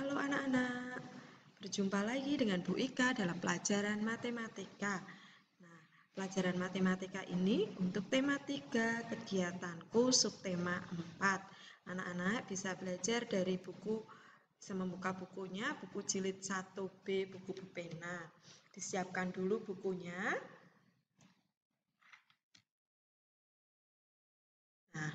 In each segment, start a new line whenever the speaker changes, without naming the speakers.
Halo anak-anak, berjumpa lagi dengan Bu Ika dalam pelajaran matematika. Nah, pelajaran matematika ini untuk tema 3, kegiatanku subtema 4. Anak-anak bisa belajar dari buku, bisa membuka bukunya, buku jilid 1B, buku pena. Disiapkan dulu bukunya. Nah,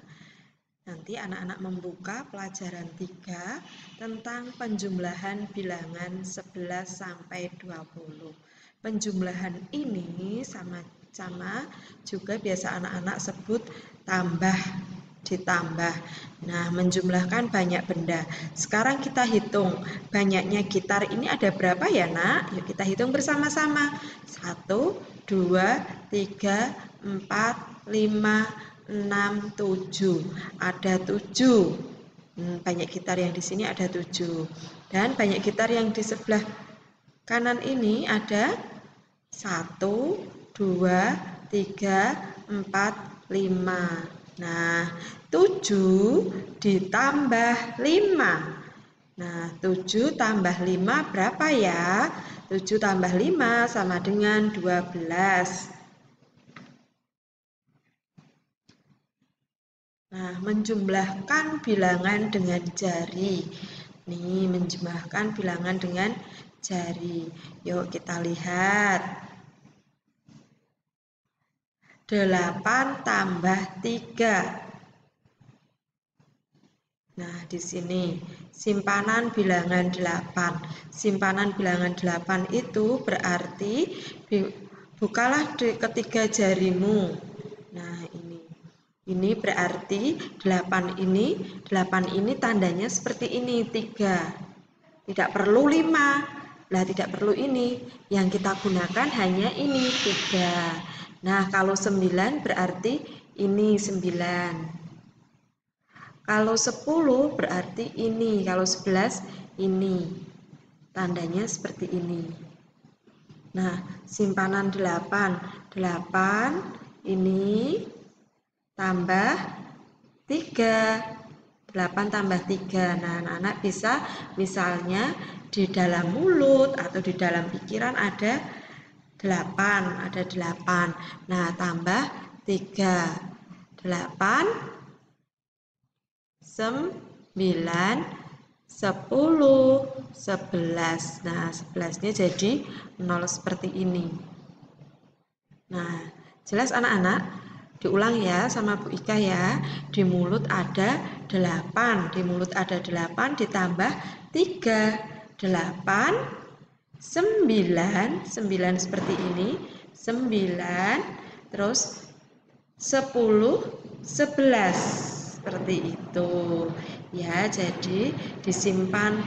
nanti anak-anak membuka pelajaran 3 tentang penjumlahan bilangan 11 sampai 20. Penjumlahan ini sama-sama juga biasa anak-anak sebut tambah, ditambah. Nah, menjumlahkan banyak benda. Sekarang kita hitung banyaknya gitar ini ada berapa ya, Nak? Yuk kita hitung bersama-sama. 1, 2, 3, 4, 5, 6, 7. Ada 7. Banyak gitar yang di sini ada 7. Dan banyak gitar yang di sebelah kanan ini ada 1, 2, 3, 4, 5. Nah, 7 ditambah 5. Nah, 7 tambah 5 berapa ya? 7 tambah 5 sama dengan 12. Nah, menjumlahkan bilangan dengan jari. Nih, menjumlahkan bilangan dengan jari. Yuk kita lihat. 8 tambah 3. Nah, di sini simpanan bilangan 8. Simpanan bilangan 8 itu berarti bukalah ketiga jarimu. Nah, ini berarti 8 ini tandanya seperti ini, 3. Tidak perlu 5. Nah, tidak perlu ini. Yang kita gunakan hanya ini, 3. Nah, kalau 9 berarti ini 9. Kalau 10 berarti ini. Kalau 11 ini. Tandanya seperti ini. Nah, simpanan 8. 8 ini tambah 3. 8 tambah 3. Nah, anak-anak bisa misalnya di dalam mulut atau di dalam pikiran ada 8. Ada 8. Nah, tambah 3. 8, 9, 10, 11. Nah, 11-nya jadi 0 seperti ini. Nah, jelas anak-anak? Diulang ya sama Bu Ika ya. Di mulut ada 8. Di mulut ada 8 ditambah 3. 8, 9. 9 seperti ini. 9. Terus 10, 11. Seperti itu. Ya, jadi disimpan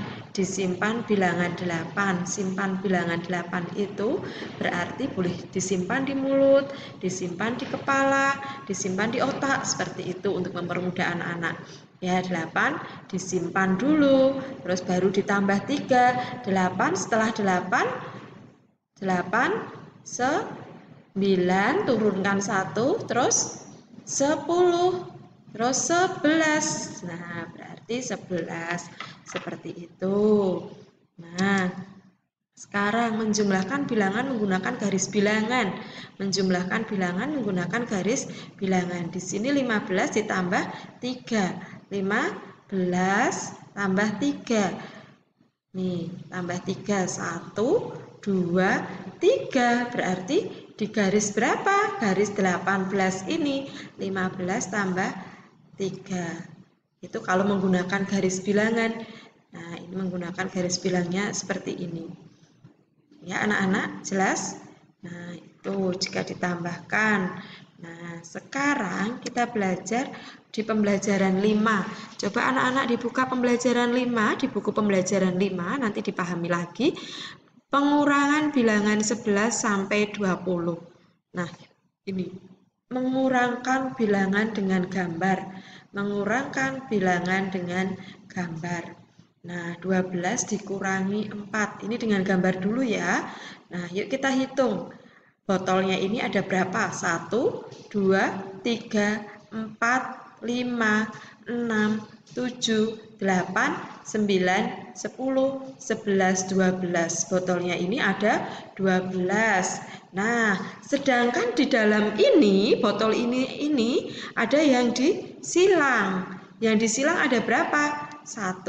bilangan 8. Simpan bilangan 8 itu berarti boleh disimpan di mulut, disimpan di kepala, disimpan di otak, seperti itu untuk mempermudah anak-anak. Ya, 8 disimpan dulu, terus baru ditambah 3. 8 setelah 8, 9 turunkan 1, terus 10, terus 11. Nah, berarti 11. Seperti itu. Nah, sekarang menjumlahkan bilangan menggunakan garis bilangan. Menjumlahkan bilangan menggunakan garis bilangan. Di sini 15 ditambah 3. 15 tambah 3. Nih, tambah 3. 1, 2, 3. Berarti di garis berapa? Garis 18 ini. 15 tambah 3. Itu kalau menggunakan garis bilangan. Nah, ini menggunakan garis bilangnya seperti ini. Ya, anak-anak, jelas? Nah, itu jika ditambahkan. Nah, sekarang kita belajar di pembelajaran 5. Coba anak-anak dibuka pembelajaran 5, di buku pembelajaran 5, nanti dipahami lagi. Pengurangan bilangan 11 sampai 20. Nah, ini. Mengurangkan bilangan dengan gambar. Mengurangkan bilangan dengan gambar. Nah, 12 dikurangi 4. Ini dengan gambar dulu ya. Nah, yuk kita hitung. Botolnya ini ada berapa? 1, 2, 3, 4, 5, 6, 7, 8, 9, 10, 11, 12. Botolnya ini ada 12. Nah, sedangkan di dalam ini, botol ini ada yang disilang. Yang disilang ada berapa? 1,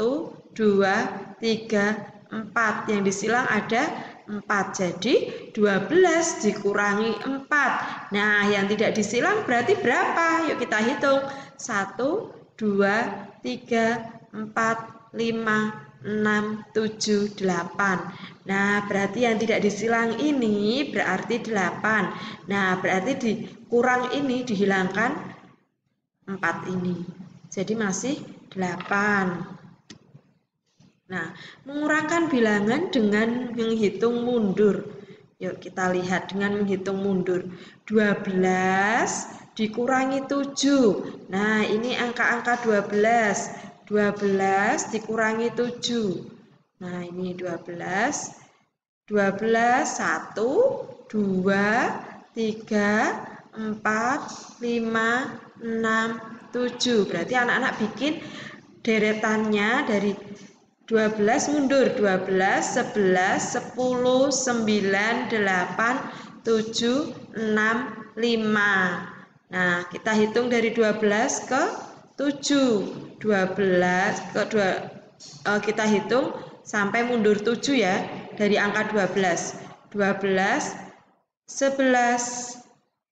2, 3, 4. Yang disilang ada 4. Jadi 12 dikurangi 4. Nah, yang tidak disilang berarti berapa? Yuk kita hitung. 1, 2, 3, 4, 5, 6, 7, 8. Nah, berarti yang tidak disilang ini berarti 8. Nah, berarti dikurang ini dihilangkan 4 ini. Jadi masih 8. Nah, mengurangkan bilangan dengan menghitung mundur. Yuk kita lihat dengan menghitung mundur. 12 dikurangi 7. Nah, ini angka-angka 12. 12 dikurangi 7. Nah, ini 12. 12, 1, 2, 3, 4, 5, 6, 7. Berarti anak-anak bikin deretannya dari 12 mundur. 12, 11, 10, 9, 8, 7, 6, 5. Nah, kita hitung dari 12 ke 7. 12 ke 2, kita hitung sampai mundur 7 ya. Dari angka 12. 12, 11.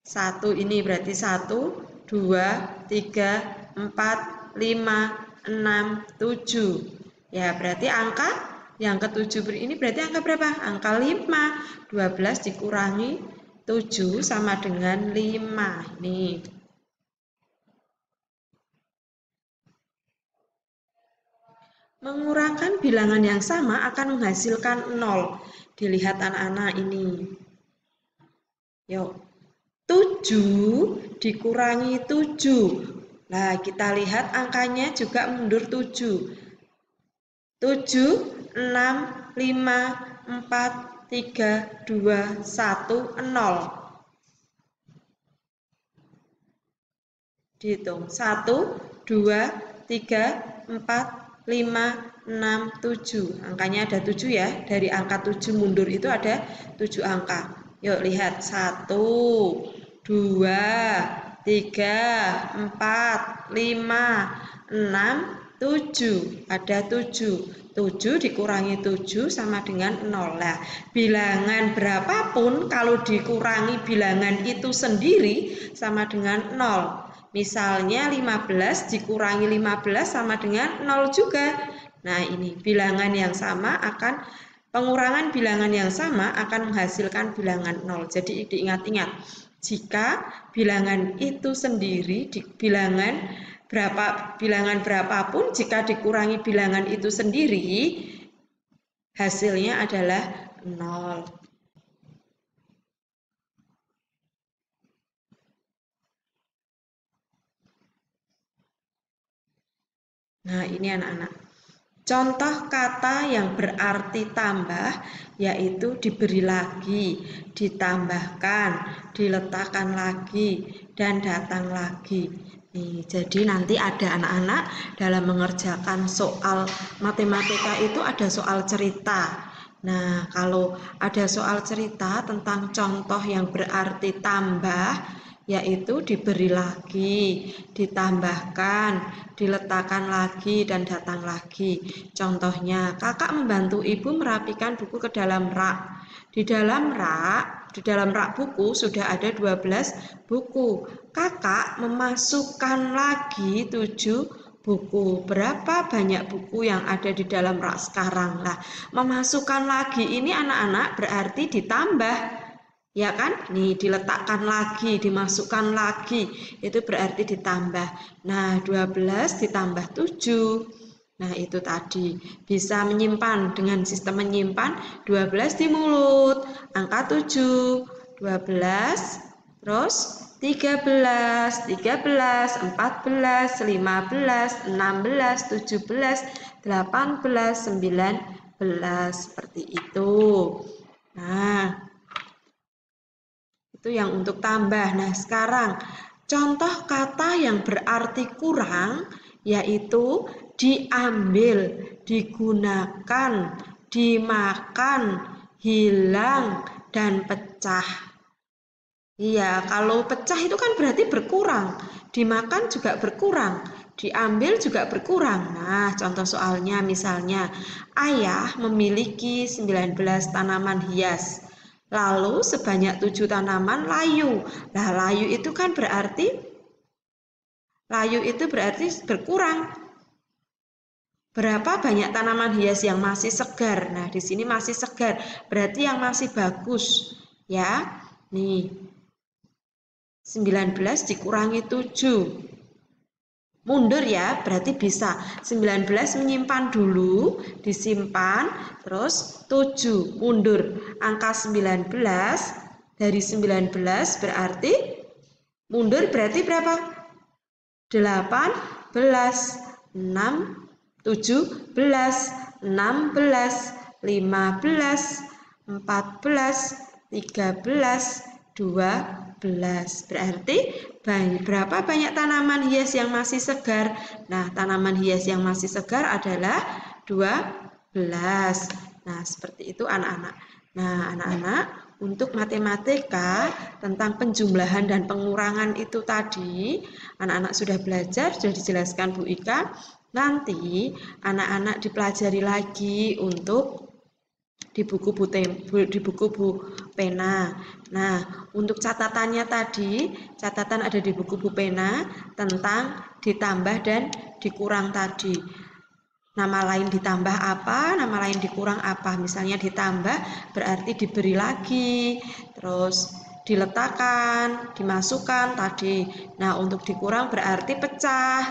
1 ini berarti 1, 2, 3, 4, 5, 6, 7. Ya, berarti angka yang ke-7 ini berarti angka berapa? Angka 5. 12 dikurangi 7 sama dengan 5. Nih. Mengurangkan bilangan yang sama akan menghasilkan 0. Dilihat anak-anak ini. Yuk. 7 dikurangi 7. Nah, kita lihat angkanya juga mundur 7. 7, 6, 5, 4, 3, 2, 1, 0. Dihitung. 1, 2, 3, 4, 5, 6, 7. Angkanya ada 7 ya. Dari angka 7 mundur itu ada 7 angka. Yuk lihat. 1, 2, 3, 4, 5, 6, 7. Ada 7. 7 dikurangi 7 sama dengan 0. Nah, bilangan berapapun kalau dikurangi bilangan itu sendiri sama dengan 0. Misalnya 15 dikurangi 15 sama dengan 0 juga. Nah, ini bilangan yang sama akan pengurangan bilangan yang sama akan menghasilkan bilangan 0. Jadi diingat-ingat, jika bilangan itu sendiri bilangan berapapun jika dikurangi bilangan itu sendiri hasilnya adalah 0. Nah, ini anak-anak. Contoh kata yang berarti tambah yaitu diberi lagi, ditambahkan, diletakkan lagi, dan datang lagi. Nih, jadi nanti ada anak-anak dalam mengerjakan soal matematika itu ada soal cerita. Nah, kalau ada soal cerita tentang contoh yang berarti tambah, yaitu diberi lagi, ditambahkan, diletakkan lagi, dan datang lagi. Contohnya, kakak membantu ibu merapikan buku ke dalam rak. Di dalam rak buku sudah ada 12 buku. Kakak memasukkan lagi 7 buku. Berapa banyak buku yang ada di dalam rak sekarang? Nah, memasukkan lagi ini anak-anak berarti ditambah. Ya kan? Nih diletakkan lagi, dimasukkan lagi. Itu berarti ditambah. Nah, 12 ditambah 7. Nah, itu tadi. Bisa menyimpan dengan sistem menyimpan 12 di mulut. Angka 7, 12, terus 13, 14, 15, 16, 17, 18, 19, seperti itu. Nah, itu yang untuk tambah. Nah, sekarang contoh kata yang berarti kurang yaitu diambil, digunakan, dimakan, hilang, dan pecah. Iya, kalau pecah itu kan berarti berkurang. Dimakan juga berkurang, diambil juga berkurang. Nah, contoh soalnya misalnya, ayah memiliki 19 tanaman hias. Lalu sebanyak 7 tanaman layu. Nah, layu itu kan berarti berkurang. Berapa banyak tanaman hias yang masih segar? Nah, di sini masih segar, berarti yang masih bagus. Ya, nih, 19 dikurangi 7. Mundur ya, berarti bisa 19 menyimpan dulu, disimpan, terus 7 mundur. Angka 19 dari 19 berarti mundur berarti berapa? 18, 6, 17, 16, 15, 14, 13, 12. Berarti berapa banyak tanaman hias yang masih segar? Nah, tanaman hias yang masih segar adalah 12. Nah, seperti itu anak-anak. Nah, anak-anak, untuk matematika tentang penjumlahan dan pengurangan itu tadi, anak-anak sudah belajar, sudah dijelaskan Bu Ika. Nanti anak-anak dipelajari lagi untuk di buku bu pena. Nah, untuk catatannya tadi, catatan ada di buku bu pena tentang ditambah dan dikurang tadi. Nama lain ditambah apa, nama lain dikurang apa. Misalnya ditambah berarti diberi lagi, terus diletakkan, dimasukkan tadi. Nah, untuk dikurang berarti pecah,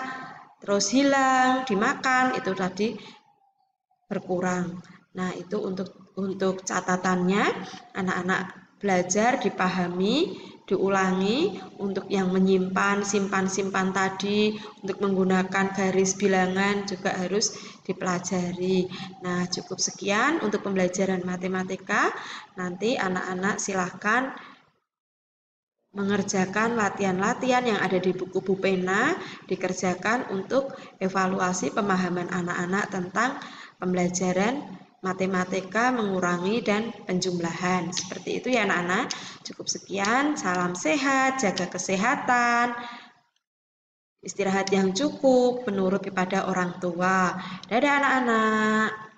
terus hilang, dimakan, itu tadi berkurang. Nah, itu untuk catatannya, anak-anak belajar, dipahami, diulangi. Untuk yang menyimpan, simpan tadi, untuk menggunakan garis bilangan juga harus dipelajari. Nah, cukup sekian untuk pembelajaran matematika. Nanti anak-anak silahkan mengerjakan latihan-latihan yang ada di buku Bu Pena, dikerjakan untuk evaluasi pemahaman anak-anak tentang pembelajaran matematika, mengurangi dan penjumlahan. Seperti itu ya anak-anak. Cukup sekian, salam sehat, jaga kesehatan, istirahat yang cukup, menurut kepada orang tua. Dadah anak-anak.